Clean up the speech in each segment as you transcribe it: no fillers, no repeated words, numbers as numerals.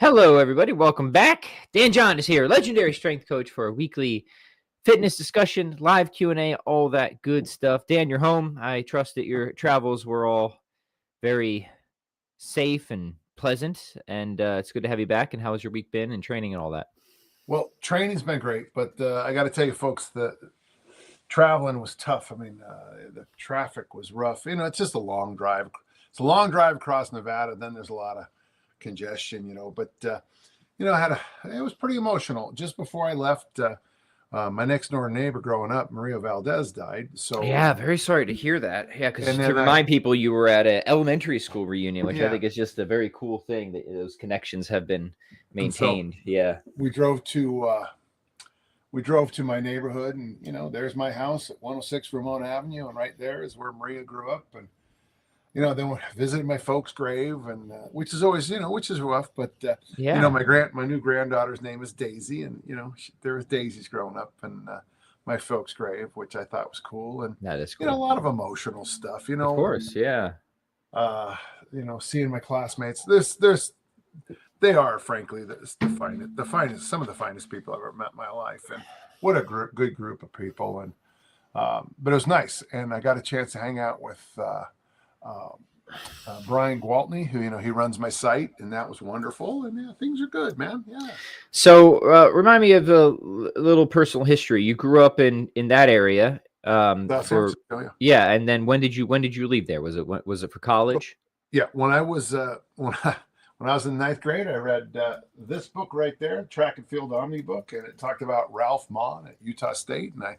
Hello, everybody. Welcome back. Dan John is here, legendary strength coach for a weekly fitness discussion, live Q&A, all that good stuff. Dan, you're home. I trust that your travels were all very safe and pleasant, and it's good to have you back. And how has your week been and training and all that? Well, training's been great, but I got to tell you, folks, the traveling was tough. I mean, the traffic was rough. You know, it's just a long drive. It's a long drive across Nevada. Then there's a lot of congestion, but it was pretty emotional. Just before I left, my next door neighbor growing up, Maria Valdez, died. So yeah, very sorry to hear that. Yeah, because to remind people, you were at an elementary school reunion, which I think is just a very cool thing that those connections have been maintained. So, yeah, we drove to my neighborhood, and there's my house at 106 Ramona Avenue, and right there is where Maria grew up. And then we visited my folks' grave, and which is always, which is rough. But my new granddaughter's name is Daisy, and there was daisies growing up in my folks' grave, which I thought was cool. And that is cool. A lot of emotional stuff. Of course, yeah. Seeing my classmates. They are, frankly, the finest, some of the finest people I've ever met in my life, and what a good group of people. And but it was nice, and I got a chance to hang out with Brian Gwaltney, who he runs my site, and that was wonderful. And things are good, man. Yeah. So remind me of a little personal history. You grew up in that area. And then when did you leave there? Was it for college? Yeah, when I was when I was in ninth grade, I read this book right there, Track and Field Omni book, and it talked about Ralph Maughan at Utah State. And I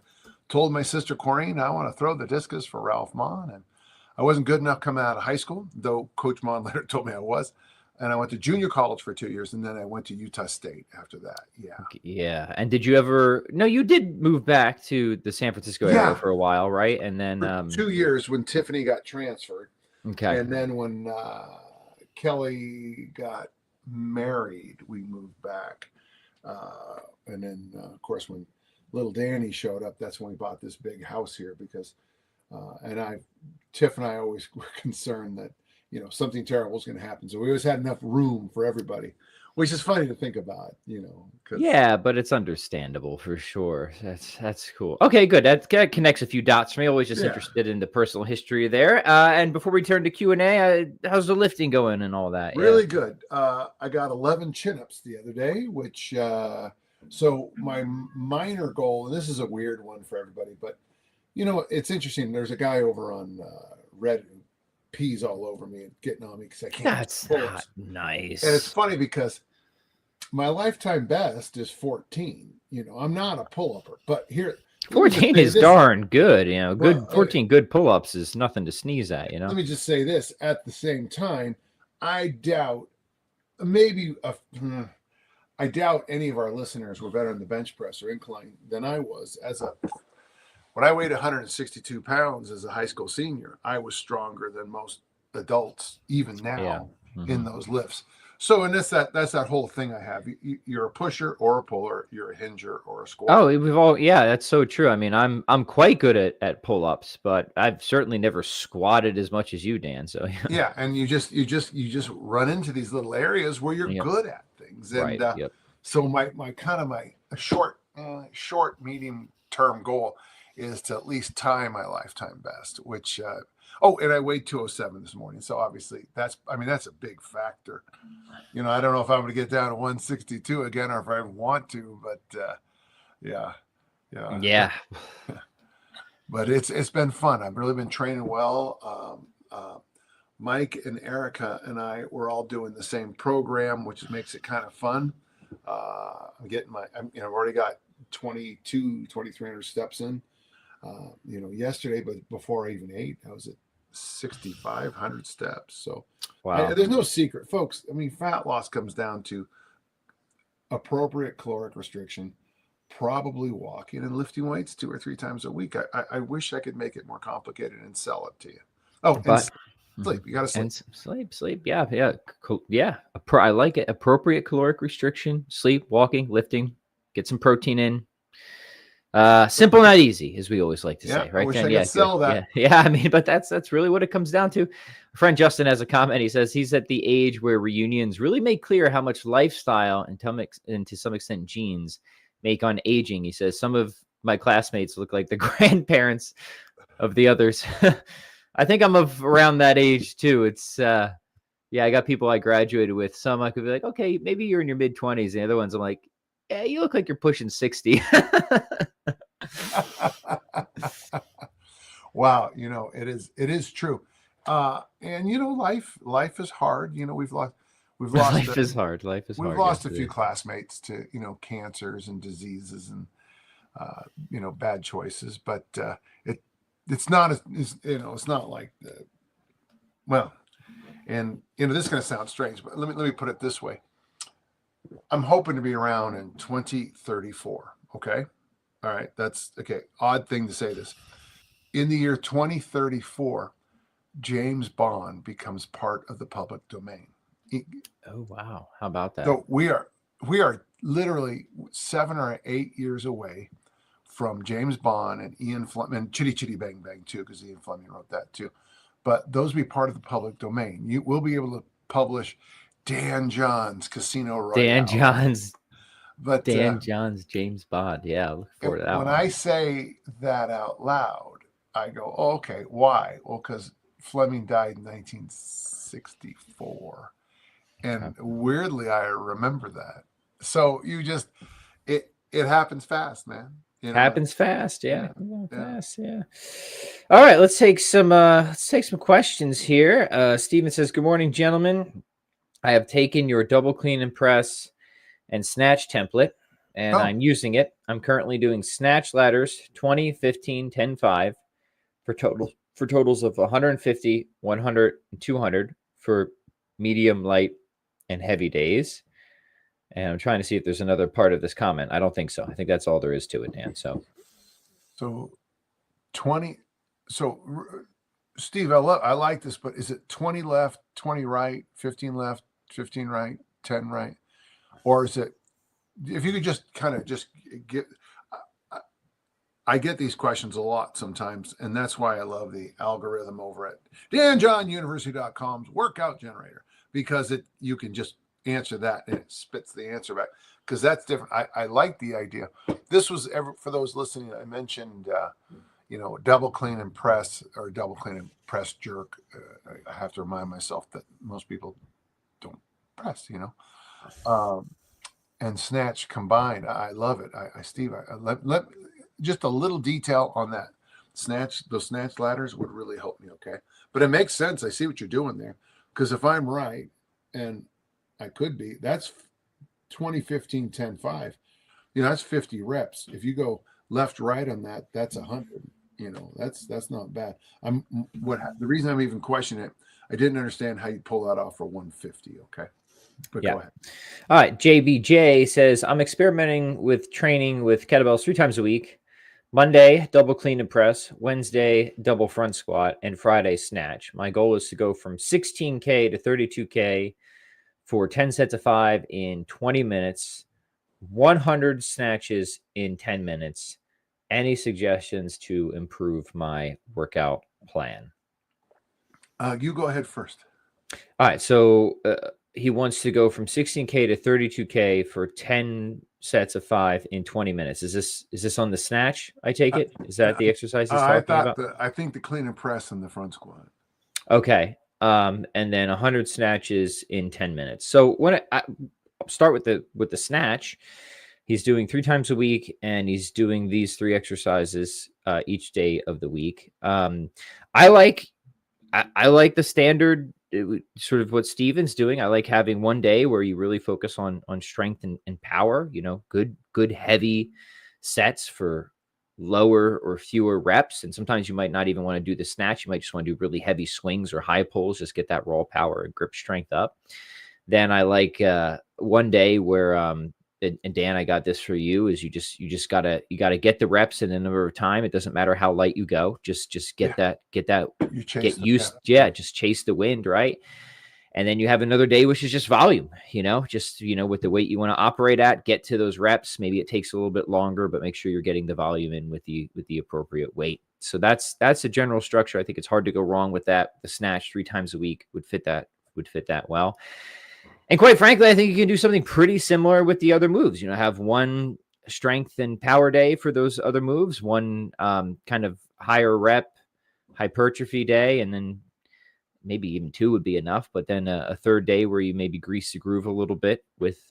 told my sister Corrine, I want to throw the discus for Ralph Maughan. And I wasn't good enough coming out of high school, though Coach Maughan later told me I was. And I went to junior college for 2 years, and then I went to Utah State after that. Yeah. Yeah. And did you ever? No, you did move back to the San Francisco area for a while, right? And then for 2 years when Tiffany got transferred. Okay. And then when Kelly got married, we moved back. And then, of course, when little Danny showed up, that's when we bought this big house here because, Tiff and I always were concerned that, something terrible is going to happen. So we always had enough room for everybody, which is funny to think about, Yeah, but it's understandable for sure. That's cool. Okay, good. That connects a few dots for me. Always just interested in the personal history there. And before we turn to Q&A, how's the lifting going and all that? Really good. I got 11 chin-ups the other day, which so my minor goal, and this is a weird one for everybody, but it's interesting. There's a guy over on Reddit who pees all over me and getting on me because I can't. That's not nice. And it's funny because my lifetime best is 14. I'm not a pull-upper, but here 14 is darn good. 14 good pull-ups is nothing to sneeze at. Let me just say this. At the same time, I doubt any of our listeners were better in the bench press or incline than I was when I weighed 162 pounds as a high school senior. I was stronger than most adults, even now, in those lifts. So, and that's that whole thing I have. You're a pusher or a puller. You're a hinger or a squatter. Oh, that's so true. I mean, I'm quite good at pull-ups, but I've certainly never squatted as much as you, Dan. So yeah, and you just run into these little areas where you're good at things. And so my short medium term goal is to at least tie my lifetime best, which, and I weighed 207 this morning. So obviously that's a big factor. I don't know if I'm going to get down to 162 again, or if I want to, but yeah. But it's been fun. I've really been training well. Mike and Erica and I were all doing the same program, which makes it kind of fun. I've already got 2,300 steps in. Yesterday, but before I even ate, I was at 6,500 steps. So wow. There's no secret, folks. I mean, fat loss comes down to appropriate caloric restriction, probably walking and lifting weights 2 or 3 times a week. I wish I could make it more complicated and sell it to you. Oh, but sleep. You got to sleep. Sleep. Yeah. I like it. Appropriate caloric restriction, sleep, walking, lifting, get some protein in. Simple, not easy, as we always like to Yeah, say, I right? wish Dan? I Yeah, could good. sell that. Yeah. I mean, but that's really what it comes down to. A friend Justin has a comment. He says he's at the age where reunions really make clear how much lifestyle and to some extent genes make on aging. He says some of my classmates look like the grandparents of the others. I think I'm of around that age too. It's yeah, I got people I graduated with. Some I could be like, okay, maybe you're in your mid-20s. The other ones I'm like, yeah, you look like you're pushing 60. Wow, it is true. And life is hard. We've lost Life is hard. Life is we've hard. lost Yes, a few classmates to cancers and diseases and bad choices, but it's not it's not like well, and this is going to sound strange, but let me put it this way. I'm hoping to be around in 2034. Okay. All right. That's okay. Odd thing to say this. In the year 2034, James Bond becomes part of the public domain. Oh, wow. How about that? So we are literally 7 or 8 years away from James Bond and Ian Fleming, and Chitty Chitty Bang Bang too, because Ian Fleming wrote that too. But those will be part of the public domain. You will be able to publish Dan John's Casino Royale. Dan John's James Bond. Yeah, look forward to that when one. I say that out loud, I go, oh, okay, why? Well, because Fleming died in 1964. And weirdly, I remember that. So it happens fast, man. Happens fast, yeah. Fast, yeah. All right, let's take some questions here. Steven says, "Good morning, gentlemen. I have taken your double clean and press and snatch template, and I'm using it. I'm currently doing snatch ladders 20, 15, 10, 5 for totals of 150, 100, and 200 for medium, light, and heavy days." And I'm trying to see if there's another part of this comment. I don't think so. I think that's all there is to it, Dan. So 20. So Steve, I like this, but is it 20 left, 20 right, 15 left, 15 right, 10 right? Or is it, if you could just kind of just get, I get these questions a lot sometimes, and that's why I love the algorithm over at danjohnuniversity.com's workout generator, because you can just answer that and it spits the answer back, because that's different. I like the idea. This was for those listening, I mentioned double clean and press, or double clean and press jerk. I have to remind myself that most people don't press, and snatch combined. I love it. Steve, let just a little detail on that. Those snatch ladders would really help me. Okay. But it makes sense. I see what you're doing there, because if I'm right, and I could be, that's 20, 15, 10, 5. That's 50 reps. If you go left, right on that, that's 100. That's not bad. The reason I'm even questioning it, I didn't understand how you pull that off for 150. Okay. But yeah. Go ahead. All right. JBJ says, I'm experimenting with training with kettlebells 3 times a week. Monday, double clean and press. Wednesday, double front squat. And Friday, snatch. My goal is to go from 16K to 32K for 10 sets of 5 in 20 minutes, 100 snatches in 10 minutes. Any suggestions to improve my workout plan? You go ahead first. All right. So he wants to go from 16K to 32K for 10 sets of 5 in 20 minutes. Is this on the snatch? I take it. Is that the exercise he's talking about? I think the clean and press and the front squat. Okay. And then 100 snatches in 10 minutes. So when I'll start with the snatch, he's doing 3 times a week, and he's doing these 3 exercises each day of the week. I like the standard, sort of what Steven's doing. I like having one day where you really focus on strength and power, good heavy sets for lower or fewer reps. And sometimes you might not even want to do the snatch. You might just want to do really heavy swings or high pulls, just get that raw power and grip strength up. Then I like one day where and Dan, I got this for you, is you just gotta get the reps in a number of time. It doesn't matter how light you go, just get used. Yeah, just chase the wind, right? And then you have another day, which is just volume, just, with the weight you want to operate at, get to those reps. Maybe it takes a little bit longer, but make sure you're getting the volume in with the appropriate weight. So that's a general structure. I think it's hard to go wrong with that. The snatch 3 times a week would fit that well. And quite frankly, I think you can do something pretty similar with the other moves. Have one strength and power day for those other moves, one kind of higher rep hypertrophy day, and then maybe even 2 would be enough, but then a third day where you maybe grease the groove a little bit with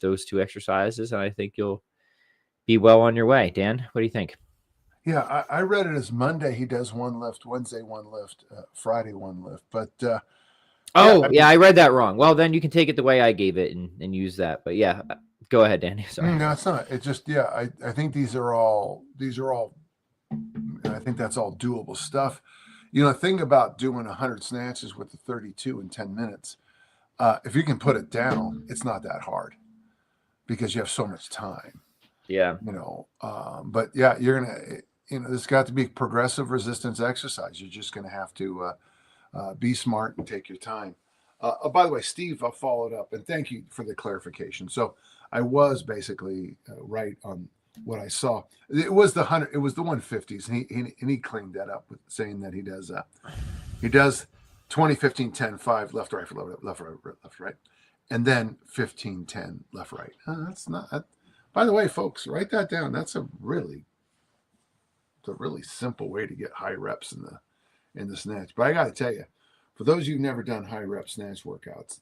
those 2 exercises, and I think you'll be well on your way. Dan, what do you think? Yeah, I read it as Monday he does 1 lift, Wednesday 1 lift, Friday 1 lift, but I read that wrong. Well, then you can take it the way I gave it and use that. But yeah, go ahead, Danny. Sorry. No, it's not. It's just I think these are all. I think that's all doable stuff. The thing about doing 100 snatches with the 32 in 10 minutes, if you can put it down, it's not that hard because you have so much time. Yeah. But yeah, you're gonna. This got to be progressive resistance exercise. You're just gonna have to be smart and take your time. By the way, Steve followed up, and thank you for the clarification. So I was basically right on what I saw. It was the 100. It was the 150s, and he cleaned that up with saying that he does 20, 15, 10, 5 left, right, left, right, and then 15, 10 left, right. That's not. By the way, folks, write that down. That's a really simple way to get high reps in the snatch. But I got to tell you, for those of you who've never done high rep snatch workouts,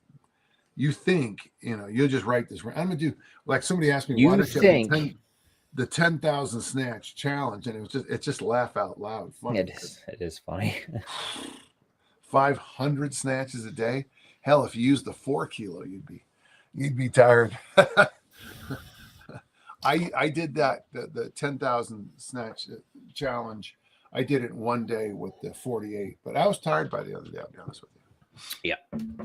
you think you'll just write this. I'm gonna do like somebody asked me. You think the 10,000 snatch challenge, and it's just laugh out loud. Funny. It is funny. 500 snatches a day. Hell, if you use the 4 kilo, you'd be tired. I did that the 10,000 snatch challenge. I did it in 1 day with the 48, but I was tired by the other day. I'll be honest with you. Yeah,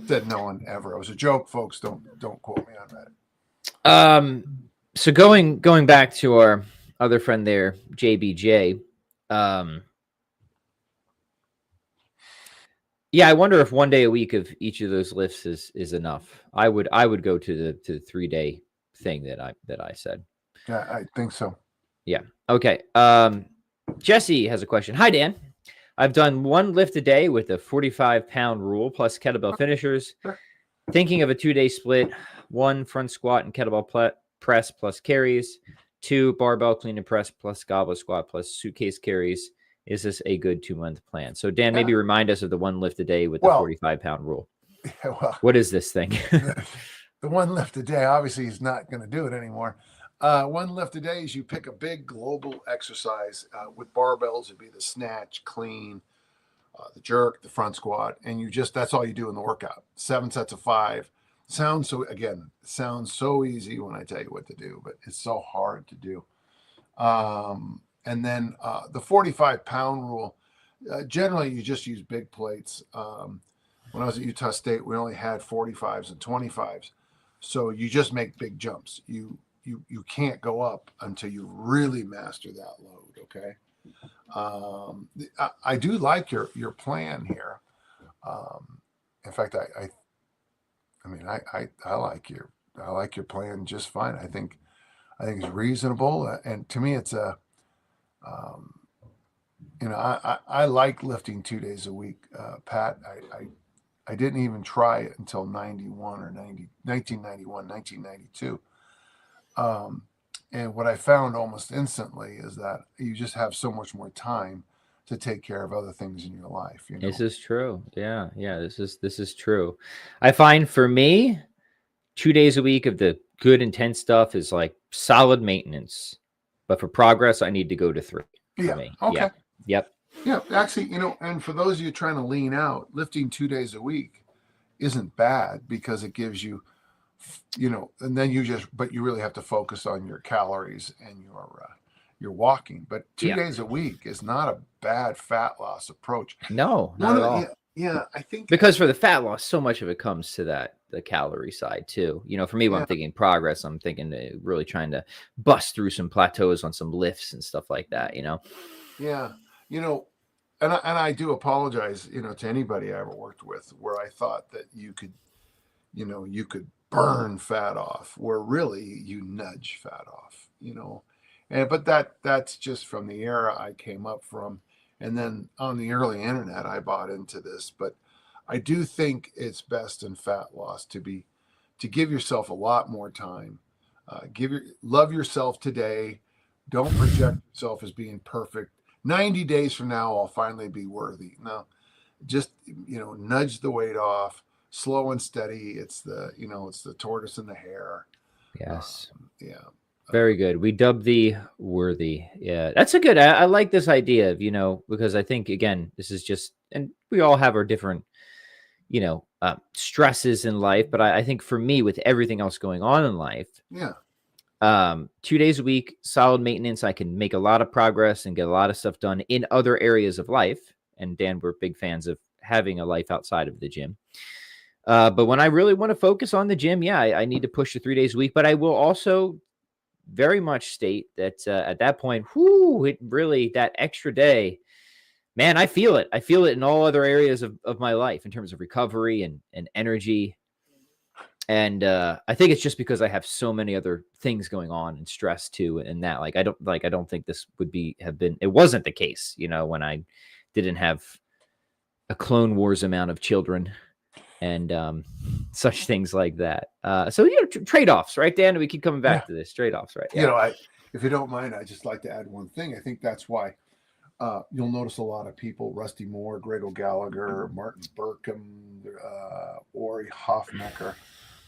said no one ever. It was a joke, folks. Don't quote me on that. So going back to our other friend there, JBJ. Yeah, I wonder if 1 day a week of each of those lifts is enough. I would go to the 3-day thing that I said. Yeah, I think so. Yeah. Okay. Jesse has a question. Hi, Dan. I've done 1 lift a day with a 45-pound rule plus kettlebell finishers. Sure. Thinking of a 2-day split: 1 front squat and kettlebell press plus carries, 2 barbell clean and press plus goblet squat plus suitcase carries. Is this a good 2-month plan? So Dan, maybe remind us of the 1 lift a day with the 45-pound rule. Yeah, what is this thing? The 1 lift a day, obviously he's not going to do it anymore. 1 lift a day is you pick a big global exercise with barbells. It'd be the snatch, clean, the jerk, the front squat, and that's all you do in the workout. 7 sets of 5. Sounds so easy when I tell you what to do, but it's so hard to do. And then the 45-pound rule, generally you just use big plates. When I was at Utah State, we only had 45s and 25s. So you just make big jumps. You can't go up until you really master that load, okay? I do like your plan here. In fact, I like your plan just fine. I think it's reasonable, and to me, it's I like lifting 2 days a week, Pat. I didn't even try it until 1991, 1992. And what I found almost instantly is that you just have so much more time to take care of other things in your life. This is true. Yeah. This is true. I find for me, 2 days a week of the good intense stuff is like solid maintenance, but for progress, I need to go to 3. Yeah. Me. Okay. Yeah. Yep. Yeah. Actually, and for those of you trying to lean out, lifting 2 days a week isn't bad because it gives you, and then but you really have to focus on your calories and your walking. But 2 days a week is not a bad fat loss approach. No, not at all. Yeah, I think because for the fat loss, so much of it comes to the calorie side too. For me, when I'm thinking progress, I'm thinking really trying to bust through some plateaus on some lifts and stuff like that. Yeah, I do apologize, to anybody I ever worked with where I thought that you could burn fat off, where really you nudge fat off, and but that's just from the era I came up from, and then on the early internet I bought into this. But I do think it's best in fat loss to give yourself a lot more time. Love yourself today. Don't project yourself as being perfect. 90 days from now, I'll finally be worthy. No, just nudge the weight off, slow and steady. It's the tortoise and the hare. Yes. Yeah. Very good. We dub thee worthy. Yeah, that's a good. I like this idea of because I think again this is just, and we all have our different stresses in life, but I think for me with everything else going on in life, 2 days a week, solid maintenance, I can make a lot of progress and get a lot of stuff done in other areas of life. And Dan, we're big fans of having a life outside of the gym. But when I really want to focus on the gym, I need to push to 3 days a week. But I will also very much state that at that point, it really, that extra day, man, I feel it. I feel it in all other areas of my life in terms of recovery and energy. And I think it's just because I have so many other things going on and stress too. And that, I don't think this would it wasn't the case, when I didn't have a Clone Wars amount of children and such things like that. So, trade-offs, right, Dan? We keep coming back to this. Trade-offs, right? Yeah. If you don't mind, I'd just like to add one thing. I think that's why you'll notice a lot of people, Rusty Moore, Grego Gallagher, Martin Burkham, Ori Hofmecker,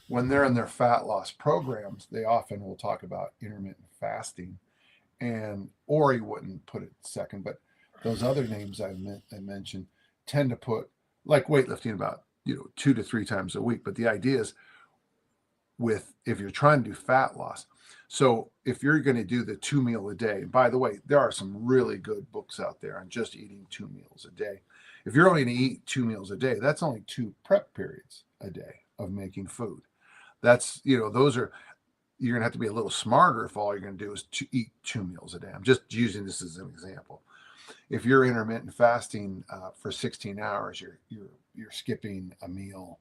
when they're in their fat loss programs, they often will talk about intermittent fasting. And Ori wouldn't put it second, but those other names I mentioned tend to put, like weightlifting, about 2 to 3 times a week. But the idea is, if you're trying to do fat loss, so if you're going to do the 2 meal a day, by the way, there are some really good books out there on just eating 2 meals a day. If you're only going to eat 2 meals a day, that's only 2 prep periods a day of making food. That's, those are, you're going to have to be a little smarter if all you're going to do is to eat 2 meals a day. I'm just using this as an example. If you're intermittent fasting for 16 hours, you're skipping a meal,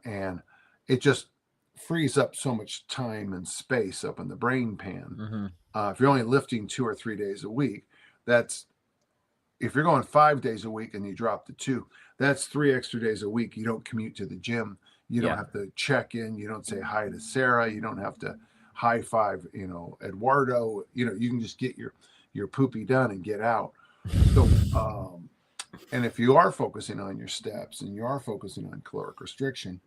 and it just frees up so much time and space up in the brain pan. Mm-hmm. If you're only lifting 2 or 3 days a week, if you're going 5 days a week and you drop to 2, that's 3 extra days a week. You don't commute to the gym. You don't have to check in. You don't say hi to Sarah. You don't have to high five, Eduardo. You can just get your poopy done and get out. So, and if you are focusing on your steps and you are focusing on caloric restriction,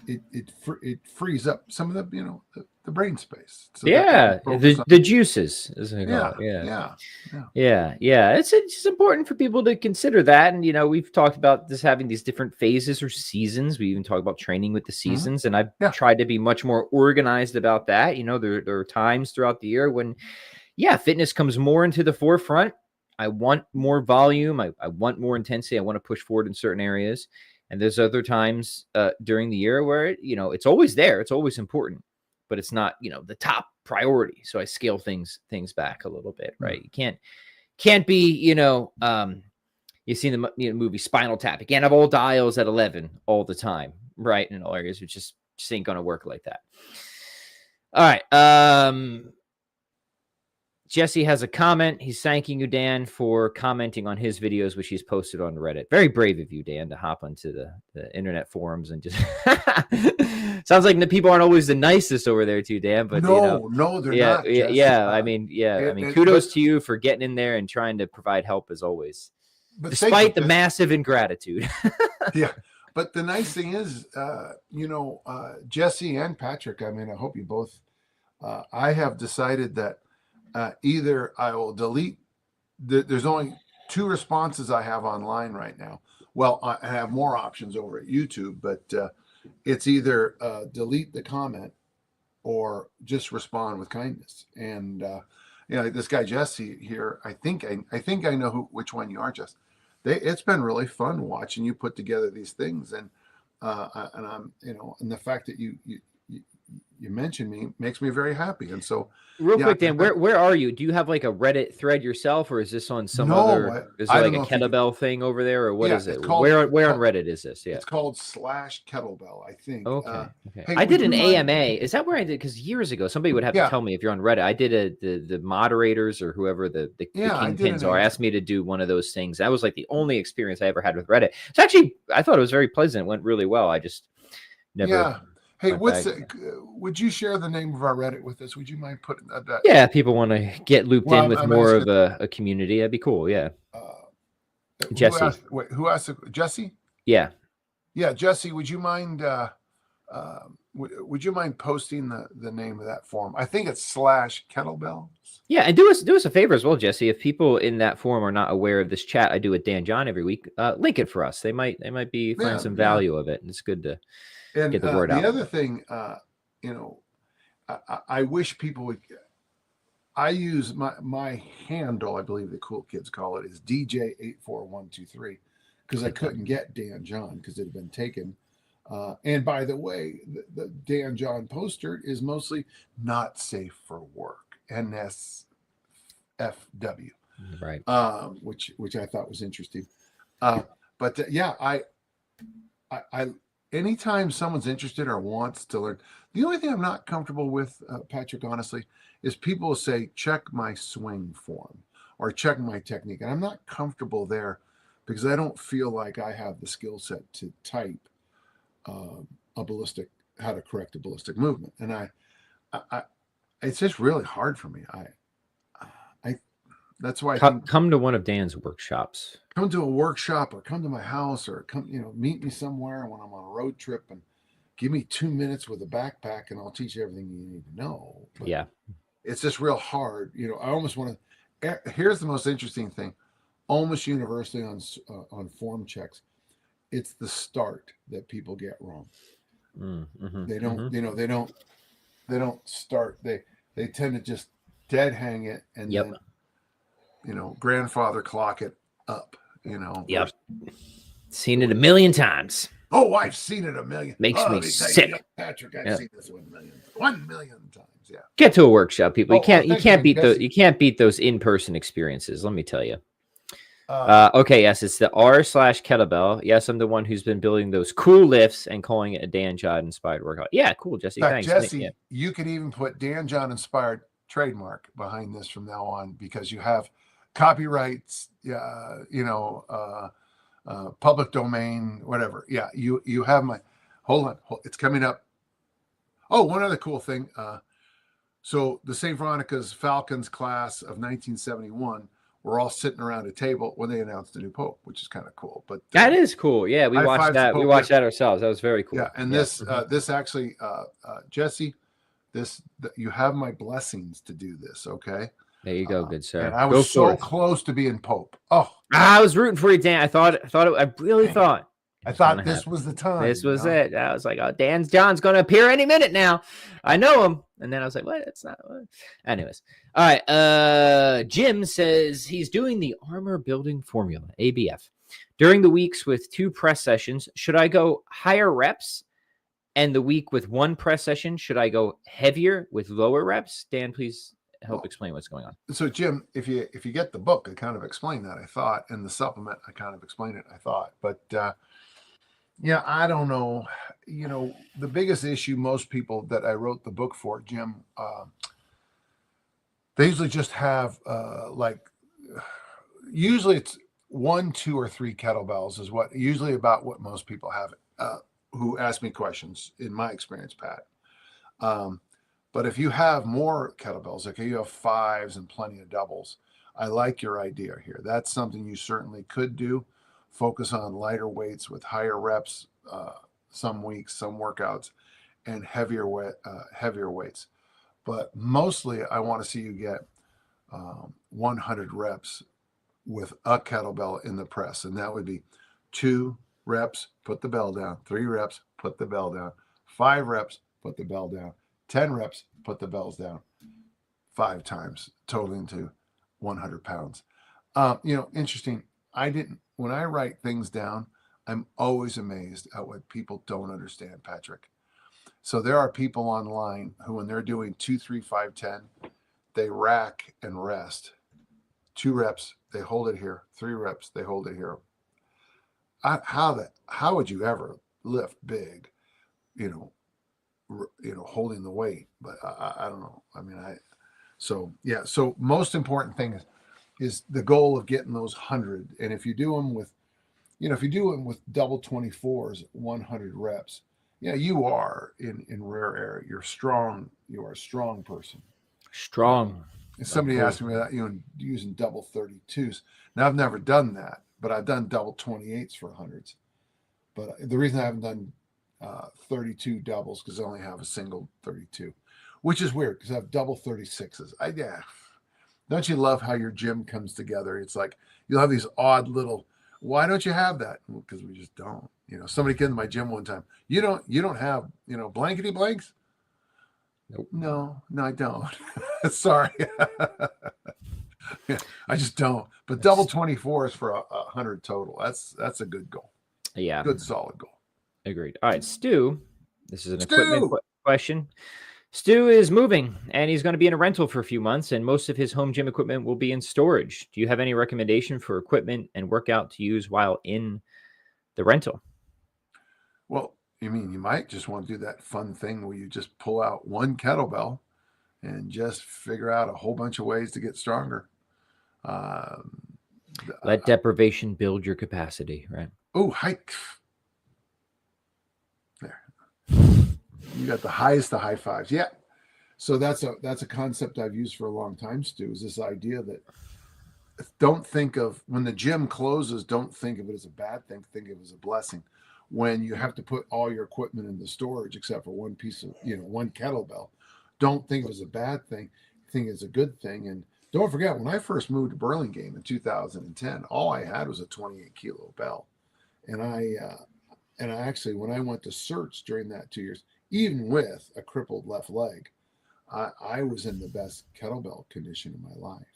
it frees up some of the brain space. So the juices, as they call it. Yeah. It's important for people to consider that. And we've talked about this having these different phases or seasons. We even talk about training with the seasons, and I've tried to be much more organized about that. There are times throughout the year when fitness comes more into the forefront. I want more volume. I want more intensity. I want to push forward in certain areas. And there's other times during the year where, it's always there. It's always important, but it's not, the top priority. So I scale things back a little bit, right? You can't be, you've seen the movie Spinal Tap. You can't have all dials at 11 all the time, right? In all areas, which just ain't going to work like that. All right. Jesse has a comment. He's thanking you, Dan, for commenting on his videos, which he's posted on Reddit. Very brave of you, Dan, to hop onto the internet forums and just sounds like the people aren't always the nicest over there too, Dan. But no, they're not. Kudos to you for getting in there and trying to provide help as always, despite the massive ingratitude. But the nice thing is, Jesse and Patrick, I hope you both, I have decided that either I will delete, there's only 2 responses I have online right now. Well, I have more options over at YouTube, but it's either delete the comment or just respond with kindness. And this guy Jesse here, I think I know which one you are, Jess. It's been really fun watching you put together these things, and I'm and the fact that you mentioned me makes me very happy. And so, Real yeah, quick, Dan, where are you? Do you have like a Reddit thread yourself, or is this on some no, other? Is there I like don't a know if you can. kettlebell thing over there, or what Yeah, is it? Where on Reddit is this? Yeah. it's called slash kettlebell, I think. Okay. Okay. Hey, I would did you an mind? AMA. Is that where I did? Because years ago, somebody would have to Yeah, tell me if you're on Reddit. I did the moderators or whoever the yeah, I did kingpins an are AMA. asked me to do one of those things. That was like the only experience I ever had with Reddit. It's actually I thought it was very pleasant. It went really well. I just never Yeah. Hey, went back. would you share the name of our Reddit with us? Would you mind putting that? Yeah, people want to get looped in Well, with I'm more asking. of a community. That'd be cool. Yeah. Who Jesse. asked? Wait, who asked? Jesse? Yeah. Yeah, Jesse. Would you mind? Would you mind posting the name of that forum? I think it's slash kettlebell. Yeah, and do us a favor as well, Jesse. If people in that forum are not aware of this chat I do with Dan John every week, link it for us. They might be find some value of it, and it's good to And get the word out. The other thing, I wish people would. I use my handle, I believe the cool kids call it, is DJ84123, because I couldn't get Dan John because it had been taken. And by the way, the Dan John poster is mostly not safe for work, NSFW, Right. Which I thought was interesting. But yeah, I anytime someone's interested or wants to learn, the only thing I'm not comfortable with, Patrick, honestly, is people will say, check my swing form or check my technique. And I'm not comfortable there because I don't feel like I have the skill set to type how to correct a ballistic movement. And I it's just really hard for me. That's why I think Come to one of Dan's workshops. Come to a workshop or come to my house or come, meet me somewhere when I'm on a road trip and give me 2 minutes with a backpack and I'll teach you everything you need to know. But yeah. It's just real hard. I almost want to, here's the most interesting thing, almost universally on form checks. It's the start that people get wrong. Mm-hmm, they don't, they don't start. They tend to just dead hang it and then, grandfather clock it up, Yep. Seen it a million times. Oh, I've seen it a million. Makes me sick. Patrick, I've seen this 1 million times. Yeah. Get to a workshop, people. You can't beat those in-person experiences. Let me tell you. Okay, yes, it's the r/kettlebell. Yes, I'm the one who's been building those cool lifts and calling it a Dan John inspired workout. Yeah, cool, Jesse. Thanks. Jesse, you can even put Dan John inspired trademark behind this from now on because you have copyrights, public domain, whatever. Yeah, you have my. Hold on, it's coming up. Oh, one other cool thing. So the St. Veronica's Falcons class of 1971 were all sitting around a table when they announced the new pope, which is kind of cool. But that is cool. Yeah, we watched that. We watched that ourselves. That was very cool. Yeah, and this actually, Jesse, you have my blessings to do this. Okay. There you go, good sir. And I was so close to being pope. Oh, I was rooting for you, Dan. I really thought this was the time. This was it. I was like, oh, John's going to appear any minute now. I know him. And then I was like, what? It's not. What? Anyways. All right. Jim says he's doing the armor building formula, ABF. During the weeks with 2 press sessions, should I go higher reps? And the week with 1 press session, should I go heavier with lower reps? Dan, please help explain what's going on. So, Jim, if you get the book, I kind of explain that, I thought, and the supplement, I kind of explain it, I thought. But yeah, I don't know. The biggest issue most people that I wrote the book for, Jim, they usually just have usually it's 1, 2, or 3 kettlebells is usually about what most people have who ask me questions, in my experience, Pat. But if you have more kettlebells, okay, you have 5s and plenty of doubles, I like your idea here. That's something you certainly could do. Focus on lighter weights with higher reps, some weeks, some workouts, and heavier weights. But mostly, I want to see you get 100 reps with a kettlebell in the press, and that would be 2 reps, put the bell down, 3 reps, put the bell down, 5 reps, put the bell down, 10 reps, put the bells down, 5 times, totaling to 100 pounds. Interesting. When I write things down, I'm always amazed at what people don't understand, Patrick. So there are people online who, when they're doing 2, 3, 5, 10, they rack and rest. 2 reps, they hold it here. 3 reps, they hold it here. How would you ever lift big, holding the weight? But I don't know. I mean, so most important thing is the goal of getting those 100. And if you do them with, double 24s, 100 reps, you are in rare air. You're strong. You are a strong person. Strong. And somebody asked me about, using double 32s. Now, I've never done that, but I've done double 28s for 100s. But the reason I haven't done 32 doubles because I only have a single 32, which is weird because I have double 36s. Don't you love how your gym comes together? It's like you'll have these odd little. Why don't you have that? Because we just don't. Somebody came to my gym one time. You don't have blankety blanks. Nope. No, I don't. Sorry. I just don't. But double 24s for 100 total. That's a good goal. Yeah. Good solid goal. Agreed. All right, Stu. This is an equipment question. Stu is moving, and he's going to be in a rental for a few months, and most of his home gym equipment will be in storage. Do you have any recommendation for equipment and workout to use while in the rental? Well, you might just want to do that fun thing where you just pull out one kettlebell and just figure out a whole bunch of ways to get stronger. Let deprivation build your capacity, right? Oh, hike. There. You got the highest of high fives. Yeah. So that's a concept I've used for a long time, Stu, is this idea that don't think of when the gym closes, don't think of it as a bad thing. Think of it as a blessing. When you have to put all your equipment into storage except for one piece of, one kettlebell, don't think of it as a bad thing. Think it's a good thing. And don't forget, when I first moved to Burlingame in 2010, all I had was a 28 kilo bell. And I actually, when I went to search during that 2 years, even with a crippled left leg, I was in the best kettlebell condition in my life,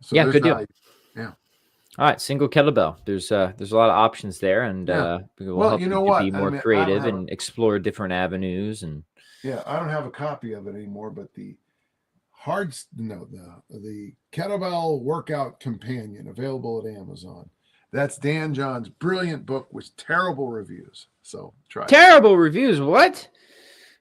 So yeah, good deal. Yeah. All right, single kettlebell. There's a lot of options there, and we'll help you to be more creative and explore different avenues. And I don't have a copy of it anymore, but the kettlebell workout companion available at Amazon. That's Dan John's brilliant book with terrible reviews. So try terrible reviews. What?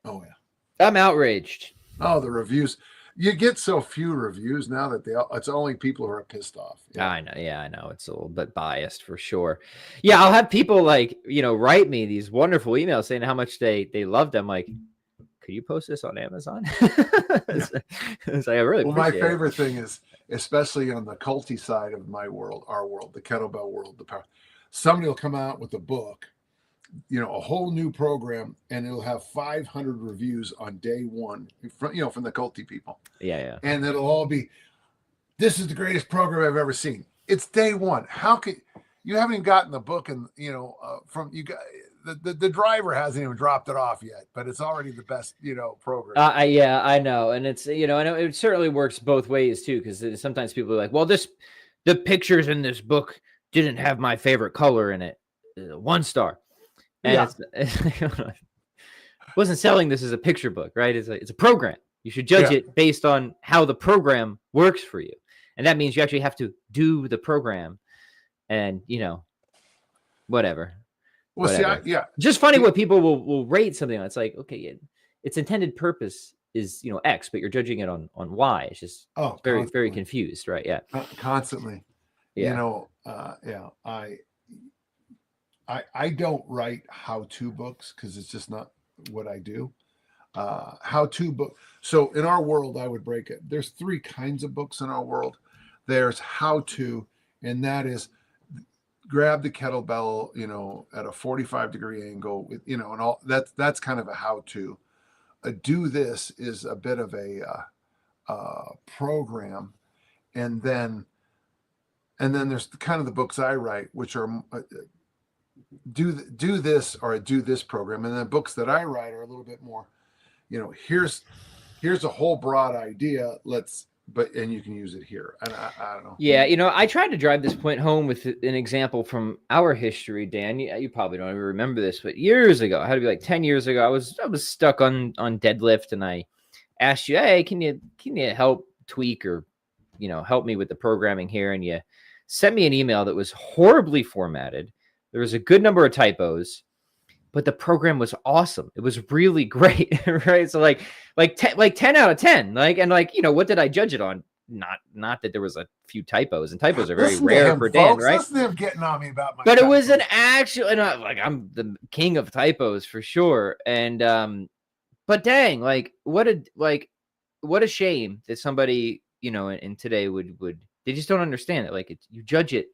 Oh yeah, I'm outraged. Oh, the reviews. You get so few reviews now that it's only people who are pissed off. Yeah. I know. Yeah, I know. It's a little bit biased for sure. Yeah, I'll have people write me these wonderful emails saying how much they loved them. Like, could you post this on Amazon? It's like, I really my favorite thing is, especially on the culty side of our world, the kettlebell world, the power. Somebody will come out with a book, a whole new program, and it'll have 500 reviews on day one, from the culty people. Yeah. And it'll all be, this is the greatest program I've ever seen. It's day one. How could you haven't even gotten the book, and from you guys. The driver hasn't even dropped it off yet, but it's already the best, program. Yeah, I know. And it's, I know it certainly works both ways too. Cause sometimes people are like, well, the pictures in this book didn't have my favorite color in it. 1 star. And it's wasn't selling this as a picture book, right? It's a program. You should judge it based on how the program works for you. And that means you actually have to do the program and, whatever. Well, just funny what people will rate something on. It's like, okay, its intended purpose is X, but you're judging it on Y. It's just very very confused, right? Yeah, constantly. I don't write how-to books because it's just not what I do. How-to book. So in our world, I would break it. There's 3 kinds of books in our world. There's how-to, and that is grab the kettlebell, at a 45-degree angle, and all that's kind of a how-to. Do this is a bit of a program, and then there's kind of the books I write, which are do this or do this program, and then books that I write are a little bit more, here's a whole broad idea. Let's and you can use it here. And I don't know. Yeah, I tried to drive this point home with an example from our history, Dan. You probably don't even remember this, but years ago, I had to be like 10 years ago, I was stuck on deadlift, and I asked you, hey, can you help tweak or help me with the programming here? And you sent me an email that was horribly formatted. There was a good number of typos, but the program was awesome. It was really great, right? So like 10 out of 10. What did I judge it on? Not that there was a few typos, and typos are very rare for Dan, right? Listen to him getting on me about my but typos. It was an actual, and I'm the king of typos for sure. And but dang, what a shame that somebody in today would they just don't understand it. You judge it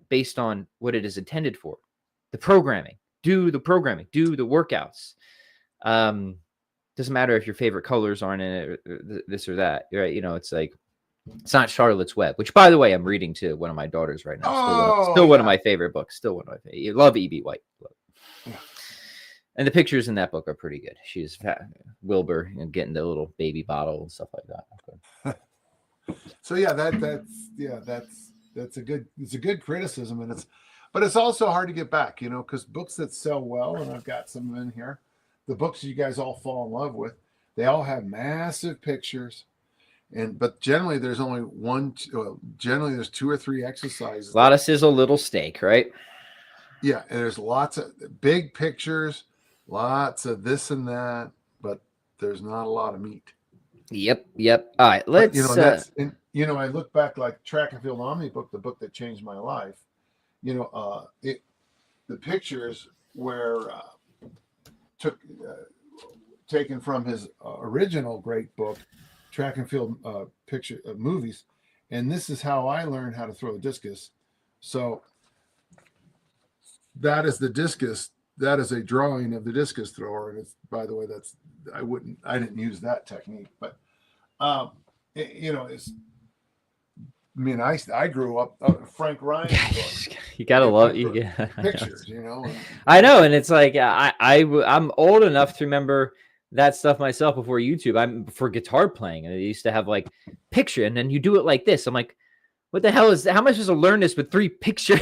based on what it is intended for, the programming. Do the programming, do the workouts. Doesn't matter if your favorite colors aren't in it, or this or that, right? It's not Charlotte's Web, which, by the way, I'm reading to one of my daughters right now. Still one of my favorite books. Still one of my favorite. You love E.B. White. Yeah. And the pictures in that book are pretty good. She's Wilbur getting the little baby bottle and stuff like that. So yeah, that's a good criticism, but it's also hard to get back, because books that sell well, and I've got some in here, the books you guys all fall in love with, they all have massive pictures. But generally there's only generally there's 2 or 3 exercises. A lot of sizzle, little steak, right? Yeah, and there's lots of big pictures, lots of this and that, but there's not a lot of meat. Yep. All right, let's. I look back, like Track and Field Omni book, the book that changed my life. The pictures were taken from his original great book, Track and Field picture movies, and this is how I learned how to throw a discus. So that is the discus. That is a drawing of the discus thrower, and it's, by the way, I didn't use that technique, but it's. I mean, I grew up Frank Ryan. You gotta love pictures, I know, and it's like I'm old enough to remember that stuff myself before YouTube. I'm for guitar playing, and I used to have picture, and then you do it like this. I'm like, what the hell is that? How am I supposed to learn this with 3 pictures?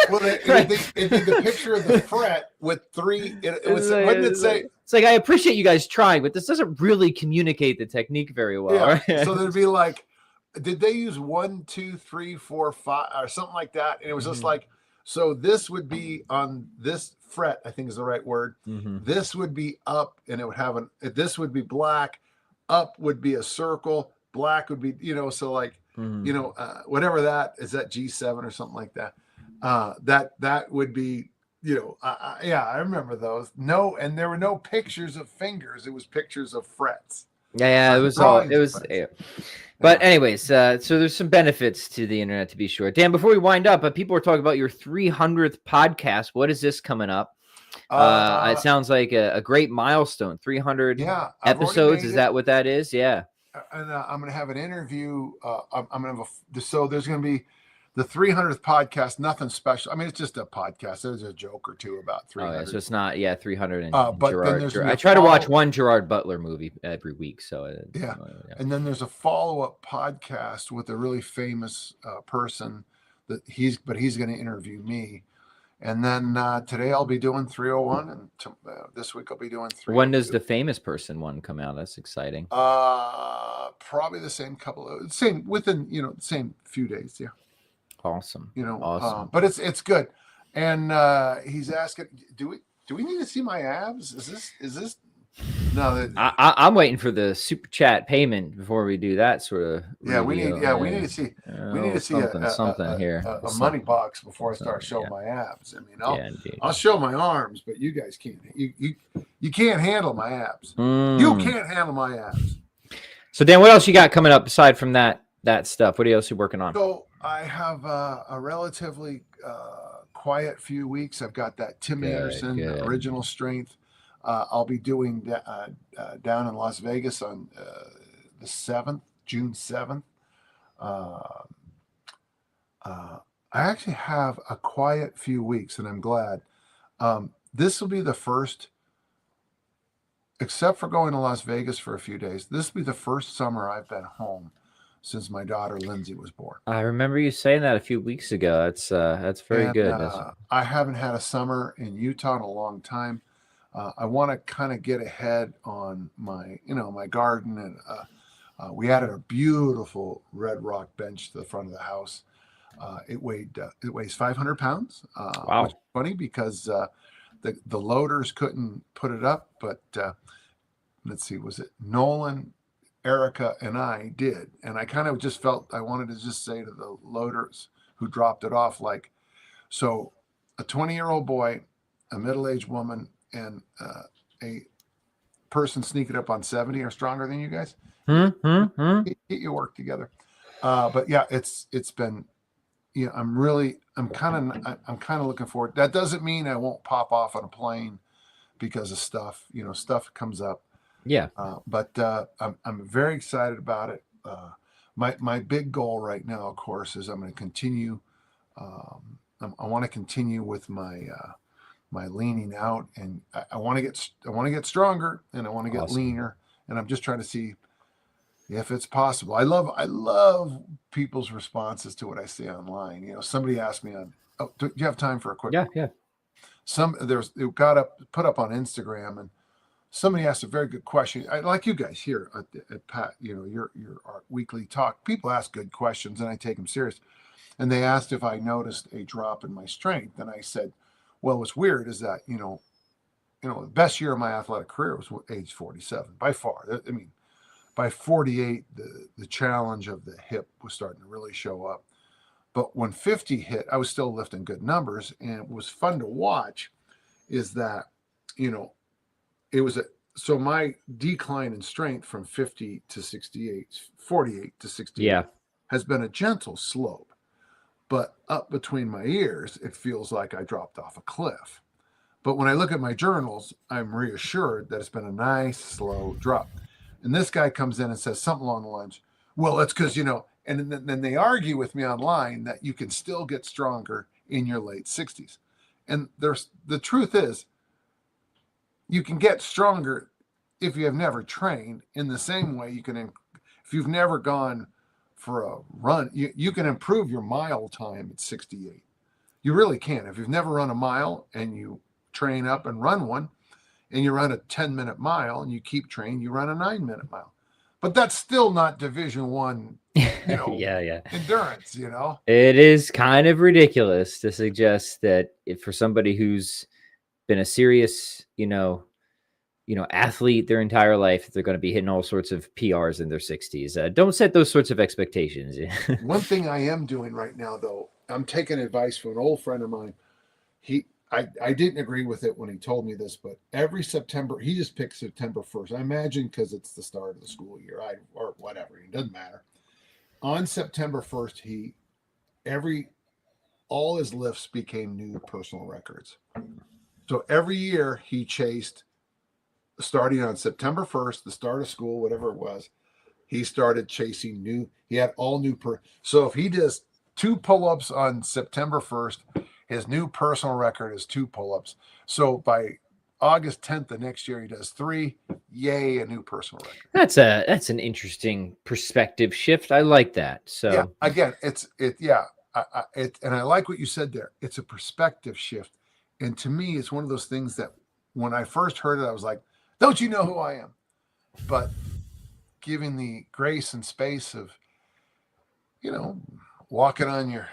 Well, the picture of the fret with 3. What did it say? It's like, I appreciate you guys trying, but this doesn't really communicate the technique very well. Yeah. Right? So there'd be like, did they use 1, 2, 3, 4, 5 or something like that? And it was just like, so this would be on this fret, I think is the right word. This would be up, and it would have this would be black. Up would be a circle. Black would be, so whatever that is, that G7 or something like that. That would be, I remember those. No, and there were no pictures of fingers. It was pictures of frets. Yeah, it was all. It was. Yeah. But anyways, so there's some benefits to the internet, to be sure. Dan, before we wind up, people are talking about your 300th podcast. What is this coming up? It sounds like a great milestone. 300 episodes. Is that what that is? Yeah. And I'm going to have an interview. I'm going to have so there's going to be the 300th podcast. Nothing special. I mean, it's just a podcast. There's a joke or two about 300. Oh, yeah, so it's not 300. And but Gerard. I try to watch one Gerard Butler movie every week. So yeah. And then there's a follow-up podcast with a really famous person that he's going to interview me. And then today I'll be doing 301, and this week I'll be doing 302. When does the famous person one come out? That's exciting. Probably the same within same few days. Yeah. Awesome. Awesome. But it's good. And he's asking, do we need to see my abs? Is this? No. I'm waiting for the super chat payment before we do that sort of. Yeah, we need to see. We need to see something here. A money box before I start showing my abs. I mean, I'll show my arms, but you guys can't. You can't handle my abs. You can't handle my abs. So Dan, what else you got coming up aside from that stuff? What else are you working on? So I have a relatively quiet few weeks. I've got that Tim Anderson Original Strength. I'll be doing down in Las Vegas on the 7th, June 7th. I actually have a quiet few weeks, and I'm glad. This will be the first, except for going to Las Vegas for a few days, this will be the first summer I've been home since my daughter Lindsay was born. I remember you saying that a few weeks ago. That's very And good. I haven't had a summer in Utah in a long time. I want to kind of get ahead on my, my garden, and we added a beautiful red rock bench to the front of the house. It weighs 500 pounds, Wow. which is funny because the loaders couldn't put it up, but let's see, was it Nolan, Erica, and I did, and I kind of just felt I wanted to just say to the loaders who dropped it off, like, so a 20-year-old boy, a middle-aged woman, and a person sneaking up on 70 are stronger than you guys. Get your work together. But yeah, it's been, I'm kind of looking forward. That doesn't mean I won't pop off on a plane because of stuff. Stuff comes up. Yeah. But I'm very excited about it. My big goal right now, of course, is I'm going to continue. I want to continue with my leaning out, and I want to get stronger, and I want to get Awesome. leaner, and I'm just trying to see if it's possible. I love people's responses to what I say online. Somebody asked me do you have time for a quick? Yeah. It got put up on Instagram, and somebody asked a very good question. I like you guys here at Pat, your our weekly talk. People ask good questions, and I take them serious. And they asked if I noticed a drop in my strength, and I said, well, what's weird is that, the best year of my athletic career was age 47 by far. I mean, by 48, the challenge of the hip was starting to really show up. But when 50 hit, I was still lifting good numbers. And it was fun to watch is that, so my decline in strength from 50 to 68, 48 to 68 has been a gentle slope. But up between my ears, it feels like I dropped off a cliff. But when I look at my journals, I'm reassured that it's been a nice, slow drop. And this guy comes in and says something along the lines, well, that's because, and then they argue with me online that you can still get stronger in your late 60s. And the truth is, you can get stronger if you have never trained in the same way you can, if you've never gone for a run, you can improve your mile time at 68. You really can. If you've never run a mile and you train up and run one, and you run a 10-minute mile and you keep training, you run a 9-minute mile. But that's still not Division I, endurance, It is kind of ridiculous to suggest that if for somebody who's been a serious, athlete their entire life, they're going to be hitting all sorts of PRs in their 60s. Don't set those sorts of expectations. One thing I am doing right now, though, I'm taking advice from an old friend of mine. I didn't agree with it when he told me this, but every September, he just picked September 1st. I imagine because it's the start of the school year, or whatever. It doesn't matter. On September 1st, all his lifts became new personal records. So every year he chased, starting on September 1st, the start of school, whatever it was, he started chasing he had all new. So if he does 2 pull-ups on September 1st, his new personal record is 2 pull-ups. So by August 10th the next year, he does 3. Yay, a new personal record. That's an interesting perspective shift. I like that. So yeah, again, and I like what you said there. It's a perspective shift. And to me, it's one of those things that when I first heard it, I was like, don't you know who I am? But giving the grace and space of, walking on your,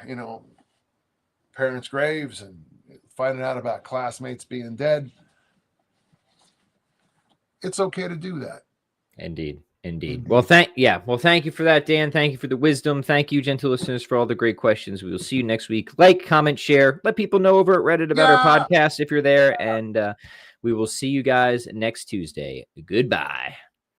parents' graves and finding out about classmates being dead, it's okay to do that. Indeed. Well, thank you for that, Dan. Thank you for the wisdom. Thank you, gentle listeners, for all the great questions. We will see you next week. Like, comment, share, let people know over at Reddit about our podcast if you're there, and we will see you guys next Tuesday. Goodbye.